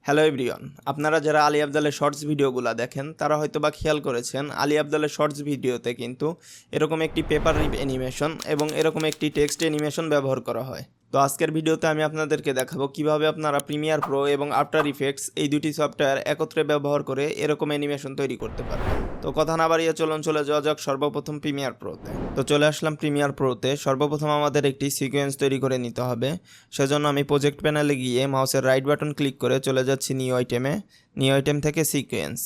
Hello everyone, আপনারা যারা Ali আফজালের shorts ভিডিওগুলো দেখেন তারা হয়তো বা খেয়াল করেছেন আলী আফজালের শর্টস ভিডিওতে কিন্তু এরকম একটি পেপার রিপ অ্যানিমেশন এবং এরকম একটি টেক্সট অ্যানিমেশন ব্যবহার করা হয়। তো আজকের ভিডিওতে আমি আপনাদেরকে দেখাবো কিভাবে আপনারা প্রিমিয়ার প্রো এবং আফটার ইফেক্টস এই দুটি সফটওয়্যার একত্রে ব্যবহার করে এরকম অ্যানিমেশন তৈরি করতে পারবেন। তো কথা না বাড়িয়ে চলে যাওয়া যাক সর্বপ্রথম প্রিমিয়ার প্রোতে। তো চলে আসলাম প্রিমিয়ার প্রোতে। সর্বপ্রথম আমাদের একটি সিকোয়েন্স তৈরি করে নিতে হবে। সেজন্য আমি প্রজেক্ট প্যানেলে গিয়ে মাউসের রাইট বাটন ক্লিক করে চলে যাচ্ছি নিউ আইটেমে। নিউ আইটেম থেকে সিকোয়েন্স,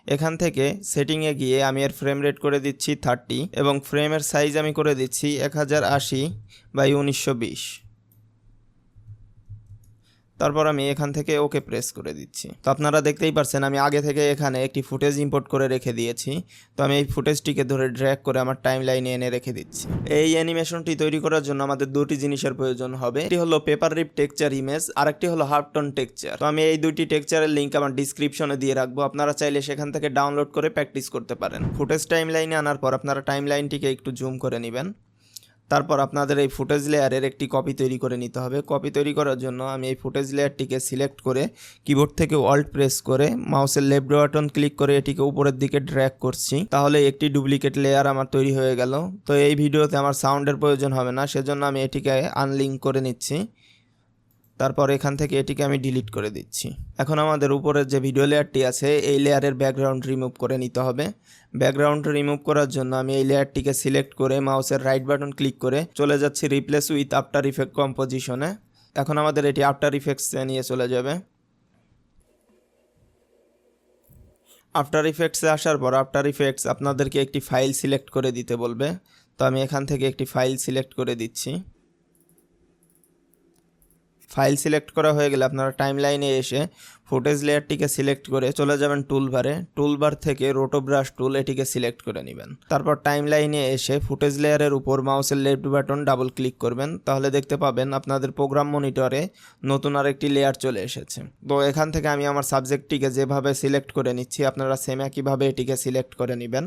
এখান থেকে সেটিংয়ে গিয়ে আমি এর ফ্রেম রেট করে দিচ্ছি 30 এবং ফ্রেমের সাইজ আমি করে দিচ্ছি 1080x1920। তারপর আমি এখান থেকে ওকে প্রেস করে দিচ্ছি। তো আপনারা দেখতেই পারছেন আমি আগে থেকে এখানে একটি ফুটেজ ইম্পোর্ট করে রেখে দিয়েছি। তো আমি এই ফুটেজটিকে ধরে ড্র্যাগ করে আমার টাইম লাইনে এনে রেখে দিচ্ছি। এই অ্যানিমেশনটি তৈরি করার জন্য আমাদের দুটি জিনিসের প্রয়োজন হবে। একটি হলো পেপার রিপ টেক্সচার ইমেজ, আর একটি হলো হাফটন টেক্সচার। তো আমি এই দুইটি টেক্সচারের লিঙ্ক আমার ডিসক্রিপশনে দিয়ে রাখবো, আপনারা চাইলে সেখান থেকে ডাউনলোড করে প্র্যাকটিস করতে পারেন। ফুটেজ টাইম লাইনে আনার পর আপনারা টাইম লাইনটিকে একটু জুম করে নেবেন। তারপর আপনাদের এই ফুটেজ লেয়ারের একটি কপি তৈরি করে নিতে হবে। কপি তৈরি করার জন্য আমি এই ফুটেজ লেয়ারটিকে সিলেক্ট করে কিবোর্ড থেকে অল্ট প্রেস করে মাউসের লেফট বাটন ক্লিক করে এটিকে উপরের দিকে ড্র্যাগ করছি। তাহলে একটি ডুপ্লিকেট লেয়ার আমার তৈরি হয়ে গেল। তো এই ভিডিওতে আমার সাউন্ডের প্রয়োজন হবে না, সেজন্য আমি এটিকে আনলিঙ্ক করে নিচ্ছি। তারপর এখান থেকে এটিকে আমি ডিলিট করে দিচ্ছি। এখন আমাদের উপরের যে ভিডিও লেয়ারটি আছে এই লেয়ারের ব্যাকগ্রাউন্ড রিমুভ করে নিতে হবে। ব্যাকগ্রাউন্ড রিমুভ করার জন্য আমি এই লেয়ারটিকে সিলেক্ট করে মাউসের রাইট বাটন ক্লিক করে চলে যাচ্ছি রিপ্লেস উইথ আফটার ইফেক্ট কম্পোজিশনে। এখন আমাদের এটি আফটার ইফেক্টসে নিয়ে চলে যাবে। আফটার ইফেক্টসে আসার পর আফটার ইফেক্টস আপনাদেরকে একটি ফাইল সিলেক্ট করে দিতে বলবে। তো আমি এখান থেকে একটি ফাইল সিলেক্ট করে দিচ্ছি। ফাইল সিলেক্ট করা হয়ে গেলে আপনারা টাইম লাইনে এসে ফুটেজ লেয়ারটিকে সিলেক্ট করে চলে যাবেন টুলবারে। টুলবার থেকে রোটো ব্রাশ টুল এটিকে সিলেক্ট করে নেবেন। তারপর টাইম লাইনে এসে ফুটেজ লেয়ারের উপর মাউসের লেফট বাটন ডাবল ক্লিক করবেন। তাহলে দেখতে পাবেন আপনাদের প্রোগ্রাম মনিটরে নতুন আরেকটি লেয়ার চলে এসেছে। তো এখান থেকে আমি আমার সাবজেক্টটিকে যেভাবে সিলেক্ট করে নিচ্ছি আপনারা সেম একইভাবে এটিকে সিলেক্ট করে নেবেন।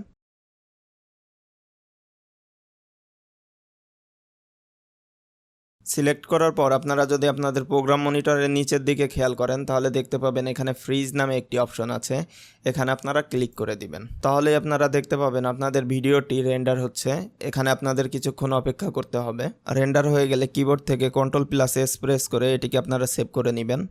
সিলেক্ট করার পর আপনারা যদি আপনাদের প্রোগ্রাম মনিটরের নিচের দিকে খেয়াল করেন তাহলে দেখতে পাবেন এখানে ফ্রিজ নামে একটি অপশন আছে, এখানে আপনারা ক্লিক করে দিবেন। তাহলে আপনারা দেখতে পাবেন আপনাদের ভিডিওটি রেন্ডার হচ্ছে। এখানে আপনাদের কিছুক্ষণ অপেক্ষা করতে হবে। রেন্ডার হয়ে গেলে কিবোর্ড থেকে Ctrl+S প্রেস করে এটিকে আপনারা সেভ করে নেবেন।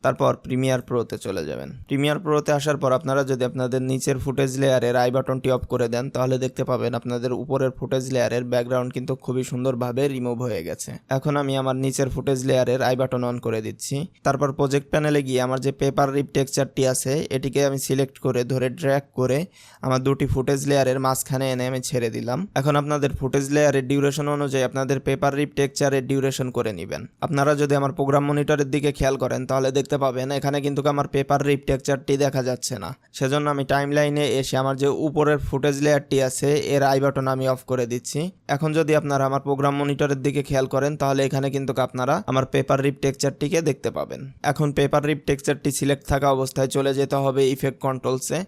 তারপর প্রিমিয়ার প্রোতে চলে যাবেন। প্রিমিয়ার প্রোতে আসার পর আপনারা যদি আপনাদের নিচের ফুটেজ লেয়ারের আই বাটনটি অফ করে দেন তাহলে দেখতে পাবেন আপনাদের উপরের ফুটেজ লেয়ারের ব্যাকগ্রাউন্ড কিন্তু খুবই সুন্দরভাবে রিমুভ হয়ে গেছে। এখন আমি আমার নিচের ফুটেজ লেয়ারের আই বাটন অন করে দিচ্ছি। তারপর প্রজেক্ট প্যানেলে গিয়ে আমার যে পেপার রিপ টেক্সচারটি আছে এটিকে আমি সিলেক্ট করে ধরে ড্র্যাগ করে আমার দুটি ফুটেজ লেয়ারের মাঝখানে এনে আমি ছেড়ে দিলাম। এখন আপনাদের ফুটেজ লেয়ারের ডিউরেশন অনুযায়ী আপনাদের পেপার রিপ টেক্সচারের ডিউরেশন করে নেবেন। আপনারা যদি আমার প্রোগ্রাম মনিটরের দিকে খেয়াল করেন তাহলে দেখতে পাবেন এখানে কিন্তু আমার পেপার রিপ টেক্সচারটি দেখা যাচ্ছে না। সেজন্য আমি টাইম লাইনে এসে আমার যে উপরের ফুটেজ লেয়ারটি আছে এর আই বাটন আমি অফ করে দিচ্ছি। এখন যদি আপনারা আমার প্রোগ্রাম মনিটরের দিকে খেয়াল করেন তাহলে এখানে কিন্তু আপনারা আমার পেপার রিপ টেক্সচারটিকে দেখতে পাবেন। এখন পেপার রিপ টেক্সচারটি সিলেক্ট থাকা অবস্থায় চলে যেতে হবে ইফেক্ট কন্ট্রোলসে।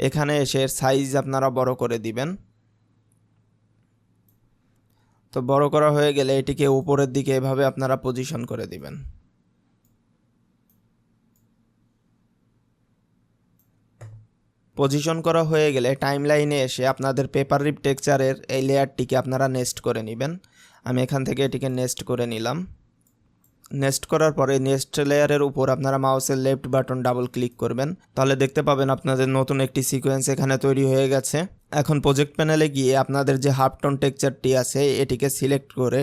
এখানে এসে সাইজ আপনারা বড় করে দিবেন। তো বড় করা হয়ে গেলে এটিকে উপরের দিকে এভাবে আপনারা পজিশন করে দিবেন। পজিশন করা হয়ে গেলে টাইম লাইনে এসে আপনাদের পেপার রিপ টেক্সচারের এই লেয়ারটিকে আপনারা নেস্ট করে নেবেন। আমি এখান থেকে এটিকে নেস্ট করে নিলাম। নেস্ট করার পরে নেক্সট লেয়ারের উপর আপনারা মাউসের লেফট বাটন ডাবল ক্লিক করবেন। তাহলে দেখতে পাবেন আপনাদের নতুন একটি সিকোয়েন্স এখানে তৈরি হয়ে গেছে। এখন প্রজেক্ট প্যানেলে গিয়ে আপনাদের যে হাফটন টেক্সচারটি আছে এটিকে সিলেক্ট করে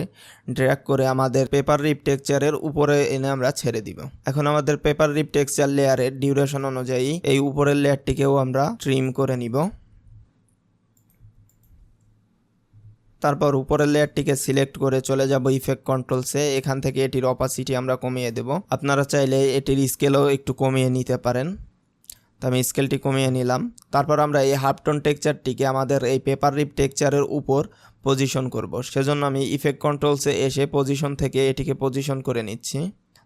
ড্র্যাগ করে আমাদের পেপার রিপ টেক্সচারের উপরে এনে আমরা ছেড়ে দিব। এখন আমাদের পেপার রিপ টেক্সচার লেয়ারের ডিউরেশন অনুযায়ী এই উপরের লেয়ারটিকেও আমরা ট্রিম করে নিব। তারপর উপরের লেয়ারটিকে সিলেক্ট করে চলে যাব ইফেক্ট কন্ট্রোলসে। এখান থেকে এটির অপাসিটি আমরা কমিয়ে দেব। আপনারা চাইলে এটির স্কেলও একটু কমিয়ে নিতে পারেন। তো আমি স্কেলটি কমিয়ে নিলাম। তারপর আমরা এই হাফটন টেক্সচারটিকে আমাদের এই পেপার রিপ টেক্সচারের উপর পজিশন করব। সেজন্য আমি ইফেক্ট কন্ট্রোলসে এসে পজিশন থেকে এটিকে পজিশন করে নিচ্ছি।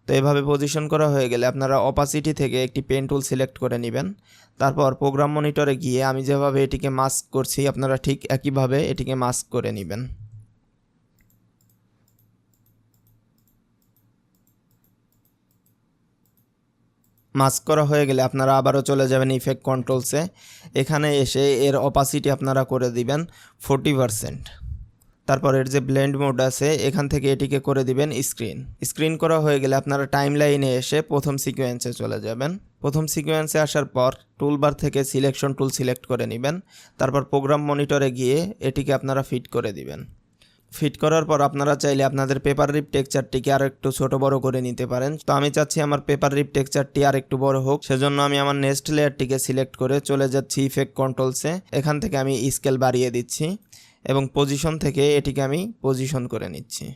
তো এভাবে পজিশন করা হয়ে গেলে আপনারা অপাসিটি থেকে একটি পেন টুল সিলেক্ট করে নেবেন। তারপর প্রোগ্রাম মনিটরে গিয়ে আমি যেভাবে এটিকে মাস্ক করছি আপনারা ঠিক একইভাবে এটিকে মাস্ক করে নেবেন। মাস্ক করা হয়ে গেলে আপনারা আবারও চলে যাবেন ইফেক্ট কন্ট্রোলসে। এখানে এসে এর অপাসিটি আপনারা করে দিবেন 40%। তারপর এর যে ব্লেন্ড মোড আছে এখান থেকে এটিকে করে দিবেন স্ক্রিন করা হয়ে গেলে আপনারা টাইম লাইনে এসে প্রথম সিকোয়েন্সে চলে যাবেন। প্রথম সিকোয়েন্সে আসার পর টুলবার থেকে সিলেকশন টুল সিলেক্ট করে নেবেন। তারপর প্রোগ্রাম মনিটরে গিয়ে এটিকে আপনারা ফিট করে দিবেন। ফিট করার পর আপনারা চাইলে আপনাদের পেপার রিপ টেক্সচারটিকে আর একটু ছোট বড় করে নিতে পারেন। তো আমি চাচ্ছি আমার পেপার রিপ টেক্সচারটি আর একটু বড় হোক, সেজন্য আমি আমার নেক্সট লেয়ারটিকে সিলেক্ট করে চলে যাচ্ছি ইফেক্ট কন্ট্রোলসে। এখান থেকে আমি স্কেল বাড়িয়ে দিচ্ছি এবং পজিশন থেকে এটিকে আমি পজিশন করে নিচ্ছি।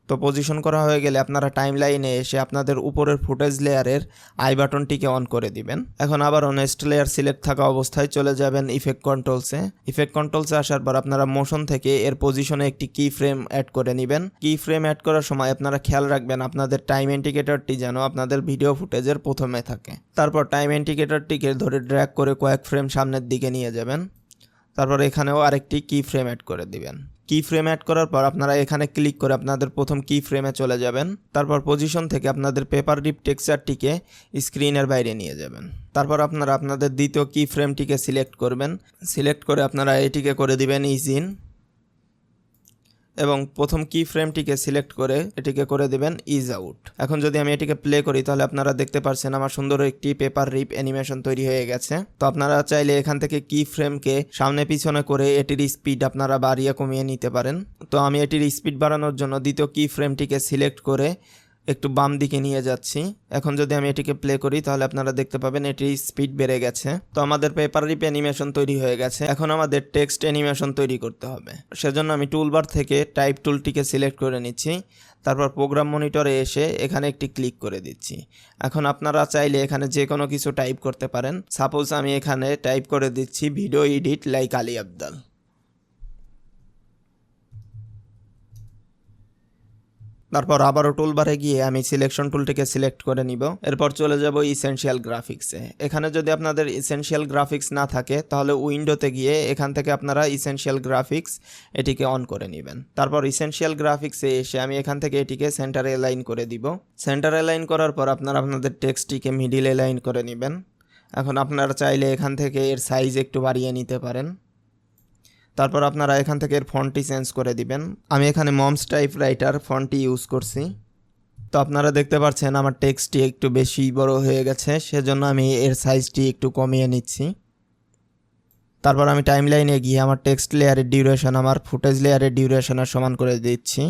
তো পজিশন করা হয়ে গেলে আপনারা টাইম লাইনে এসে আপনাদের উপরের ফুটেজ লেয়ারের আই বাটনটিকে অন করে দিবেন। এখন আবার নেক্সট লেয়ার সিলেক্ট থাকা অবস্থায় চলে যাবেন ইফেক্ট কন্ট্রোলসে। ইফেক্ট কন্ট্রোলসে আসার পর আপনারা মোশন থেকে এর পজিশনে একটি কি ফ্রেম অ্যাড করে নেবেন। কি ফ্রেম অ্যাড করার সময় আপনারা খেয়াল রাখবেন আপনাদের টাইম ইন্ডিকেটরটি যেন আপনাদের ভিডিও ফুটেজের প্রথমে থাকে। তারপর টাইম ইন্ডিকেটরটিকে ধরে ড্র্যাগ করে কয়েক ফ্রেম সামনের দিকে নিয়ে যাবেন। তারপর এখানেও আরেকটি কি ফ্রেম অ্যাড করে দিবেন। কি ফ্রেম অ্যাড করার পর আপনারা এখানে ক্লিক করে আপনাদের প্রথম কি ফ্রেমে চলে যাবেন। তারপর পজিশন থেকে আপনাদের পেপার রিপ টেক্সচারটিকে স্ক্রিনের বাইরে নিয়ে যাবেন। তারপর আপনারা আপনাদের দ্বিতীয় কি ফ্রেমটিকে সিলেক্ট করবেন। সিলেক্ট করে আপনারা এটিকে করে দিবেন ইজ ইন এবং প্রথম কি ফ্রেমটিকে সিলেক্ট করে এটিকে করে দিবেন ইজ আউট। এখন যদি আমি এটিকে প্লে করি তাহলে আপনারা দেখতে পাচ্ছেন আমার সুন্দর একটি পেপার রিপ অ্যানিমেশন তৈরি হয়ে গেছে। তো আপনারা চাইলে এখান থেকে কি ফ্রেমকে সামনে পিছনে করে এটির স্পিড আপনারা বাড়িয়ে কমিয়ে নিতে পারেন। তো আমি এটির স্পিড বাড়ানোর জন্য দ্বিতীয় কি ফ্রেমটিকে সিলেক্ট করে একটু বাম দিকে নিয়ে যাচ্ছি। এখন যদি আমি এটিকে প্লে করি তাহলে আপনারা দেখতে পাবেন এটির স্পিড বেড়ে গেছে। তো আমাদের পেপার রিপ অ্যানিমেশন তৈরি হয়ে গেছে। এখন আমাদের টেক্সট অ্যানিমেশন তৈরি করতে হবে। সেজন্য আমি টুলবার থেকে টাইপ টুলটিকে সিলেক্ট করে নিচ্ছি। তারপর প্রোগ্রাম মনিটরে এসে এখানে একটি ক্লিক করে দিচ্ছি। এখন আপনারা চাইলে এখানে যে কোনো কিছু টাইপ করতে পারেন। সাপোজ আমি এখানে টাইপ করে দিচ্ছি video edit like Ali Abdal. তারপর আবারও টুলবারে গিয়ে আমি সিলেকশন টুলটিকে সিলেক্ট করে নিব। এরপর চলে যাব ইসেনশিয়াল গ্রাফিক্সে। এখানে যদি আপনাদের ইসেনশিয়াল গ্রাফিক্স না থাকে তাহলে উইন্ডোতে গিয়ে এখান থেকে আপনারা ইসেনশিয়াল গ্রাফিক্স এটিকে অন করে নেবেন। তারপর ইসেনশিয়াল গ্রাফিক্সে এসে আমি এখান থেকে এটিকে সেন্টারে অ্যালাইন করে দিব। সেন্টারে অ্যালাইন করার পর আপনারা আপনাদের টেক্সটটিকে মিডিল অ্যালাইন করে নেবেন। এখন আপনারা চাইলে এখান থেকে এর সাইজ একটু বাড়িয়ে নিতে পারেন। তারপর আপনারা এখান থেকে এর ফন্টটি চেঞ্জ করে দিবেন। আমি এখানে মমস টাইপরাইটার ফন্টটি ইউজ করছি। তো আপনারা দেখতে পাচ্ছেন আমার টেক্সটটি একটু বেশি বড় হয়ে গেছে, সেজন্য আমি এর সাইজটি একটু কমিয়ে নিচ্ছি। তারপর আমি টাইম লাইনে গিয়ে আমার টেক্সট লেয়ারের ডিউরেশন আমার ফুটেজ লেয়ারের ডিউরেশনের সমান করে দিচ্ছি।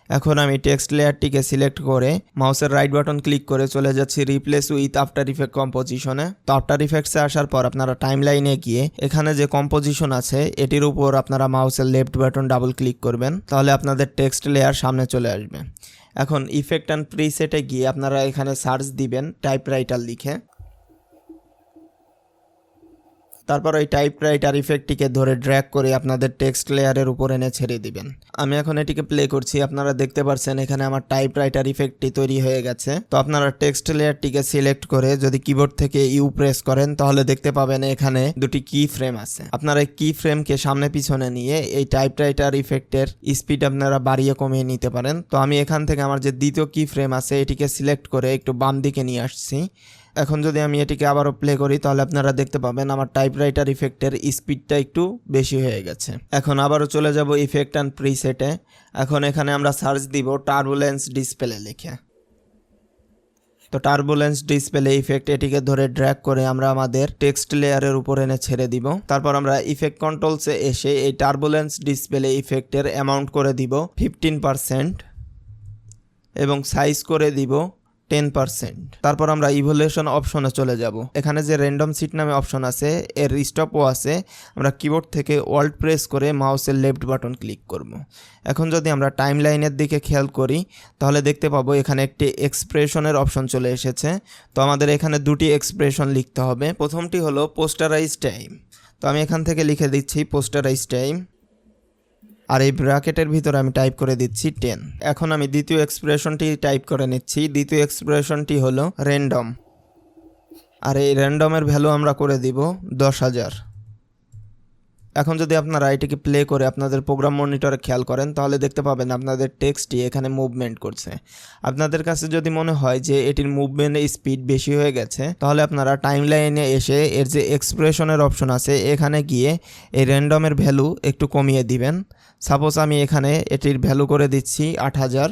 এখন আমি টেক্সট লেয়ারটিকে সিলেক্ট করে মাউসের রাইট বাটন ক্লিক করে চলে যাচ্ছি রিপ্লেস উইথ আফটার ইফেক্ট কম্পোজিশনে। তো আফটার ইফেক্টসে আসার পর আপনারা টাইম লাইনে গিয়ে এখানে যে কম্পোজিশন আছে এটির উপর আপনারা মাউসের লেফট বাটন ডাবল ক্লিক করবেন, তাহলে আপনাদের টেক্সট লেয়ার সামনে চলে আসবে। এখন ইফেক্ট অ্যান্ড প্রিসেটে গিয়ে আপনারা এখানে সার্চ দিবেন টাইপরাইটার লিখে। তারপর ওই টাইপরাইটার ইফেক্টটিকে ধরে ড্র্যাগ করে আপনাদের টেক্সট লেয়ারের উপর এনে ছেড়ে দিবেন। আমি এখন এটিকে প্লে করছি। আপনারা দেখতে পাচ্ছেন এখানে আমার টাইপরাইটার ইফেক্টটি তৈরি হয়ে গেছে। তো আপনারা টেক্সট লেয়ারটিকে সিলেক্ট করে যদি কিবোর্ড থেকে ইউ প্রেস করেন তাহলে দেখতে পাবেন এখানে দুটি কি ফ্রেম আছে। আপনারা এই কি ফ্রেমকে সামনে পিছনে নিয়ে এই টাইপরাইটার ইফেক্টের স্পিড আপনারা বাড়িয়ে কমিয়ে নিতে পারেন। তো আমি এখান থেকে আমার যে দ্বিতীয় কি ফ্রেম আছে এটিকে সিলেক্ট করে একটু বাম দিকে নিয়ে আসছি। এখন যদি আমি এটিকে আবারও প্লে করি তাহলে আপনারা দেখতে পাবেন আমার টাইপরাইটার ইফেক্টের স্পিডটা একটু বেশি হয়ে গেছে। এখন আবারও চলে যাব ইফেক্ট অ্যান্ড প্রিসেটে। এখন এখানে আমরা সার্চ দিব টার্বুলেন্স ডিসপ্লে লিখে। তো টার্বুলেন্স ডিসপ্লে ইফেক্ট এটিকে ধরে ড্র্যাগ করে আমরা আমাদের টেক্সট লেয়ারের উপর এনে ছেড়ে দিব। তারপর আমরা ইফেক্ট কন্ট্রোলসে এসে এই টার্বুলেন্স ডিসপ্লে ইফেক্টের অ্যামাউন্ট করে দিব 15% এবং সাইজ করে দিব 10%। তারপর আমরা ইভ্যালুয়েশন অপশনে চলে যাব। এখানে যে র্যান্ডম সিট নামে অপশন আছে এর স্টপও আছে। আমরা কিবোর্ড থেকে অল্ট প্রেস করে মাউসের লেফট বাটন ক্লিক করব। এখন যদি আমরা টাইম লাইনের দিকে খেয়াল করি তাহলে দেখতে পাবো এখানে একটি এক্সপ্রেশনের অপশন চলে এসেছে। তো আমাদের এখানে দুটি এক্সপ্রেশন লিখতে হবে। প্রথমটি হলো পোস্টারাইজ টাইম। তো আমি এখান থেকে লিখে দিচ্ছি পোস্টারাইজ টাইম, আর এই ব্র্যাকেটের ভিতরে আমি টাইপ করে দিচ্ছি 10। এখন আমি দ্বিতীয় এক্সপ্রেশনটি টাইপ করে নিচ্ছি। দ্বিতীয় এক্সপ্রেশনটি হলো র্যান্ডম, আর এই র্যান্ডমের ভ্যালু আমরা করে দিব 10,000। এখন যদি আপনারা এটিকে প্লে করে আপনাদের প্রোগ্রাম মনিটরে খেয়াল করেন তাহলে দেখতে পাবেন আপনাদের টেক্সটটি এখানে মুভমেন্ট করছে। আপনাদের কাছে যদি মনে হয় যে এটির মুভমেন্টের স্পিড বেশি হয়ে গেছে তাহলে আপনারা টাইমলাইনে এসে এর যে এক্সপ্রেশনের অপশন আছে এখানে গিয়ে এই র্যান্ডমের ভ্যালু একটু কমিয়ে দিবেন। সাপোজ আমি এখানে এটির ভ্যালু করে দিচ্ছি 8000।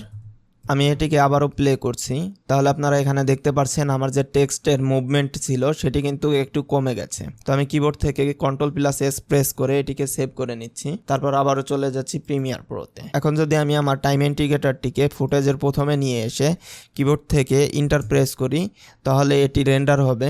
আমি এটিকে আবারও প্লে করছি, তাহলে আপনারা এখানে দেখতে পাচ্ছেন আমার যে টেক্সটের মুভমেন্ট ছিল সেটি কিন্তু একটু কমে গেছে। তো আমি কিবোর্ড থেকে Ctrl+S প্রেস করে এটিকে সেভ করে নিচ্ছি, তারপর আবারও চলে যাচ্ছি প্রিমিয়ার প্রোতে। এখন যদি আমি আমার টাইম ইন্ডিকেটরটিকে ফুটেজের প্রথমে নিয়ে এসে কিবোর্ড থেকে ইন্টার প্রেস করি তাহলে এটি রেন্ডার হবে।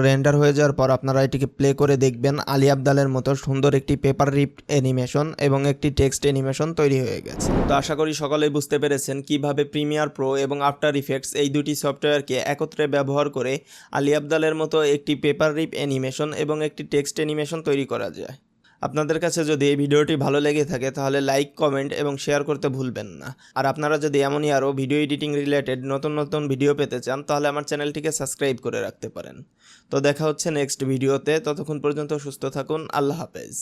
রেন্ডার হয়ে যাওয়ার পর আপনারা এটিকে প্লে করে দেখবেন আলী আবদালের মতো সুন্দর একটি পেপার রিপ অ্যানিমেশন এবং একটি টেক্সট অ্যানিমেশন তৈরি হয়ে গেছে। তো আশা করি সকলেই বুঝতে পেরেছেন কিভাবে প্রিমিয়ার প্রো এবং আফটার ইফেক্টস এই দুটি সফটওয়্যারকে একত্রে ব্যবহার করে আলী আবদালের মতো একটি পেপার রিপ অ্যানিমেশন এবং একটি টেক্সট অ্যানিমেশন তৈরি করা যায়। আপনাদের কাছে যদি এই ভিডিওটি ভালো লেগে থাকে তাহলে লাইক, কমেন্ট এবং শেয়ার করতে ভুলবেন না। আর আপনারা যদি এমনই আরও ভিডিও এডিটিং রিলেটেড নতুন নতুন ভিডিও পেতে চান তাহলে আমার চ্যানেলটিকে সাবস্ক্রাইব করে রাখতে পারেন। তো দেখা হচ্ছে নেক্সট ভিডিওতে, ততক্ষণ পর্যন্ত সুস্থ থাকুন। আল্লাহ হাফেজ।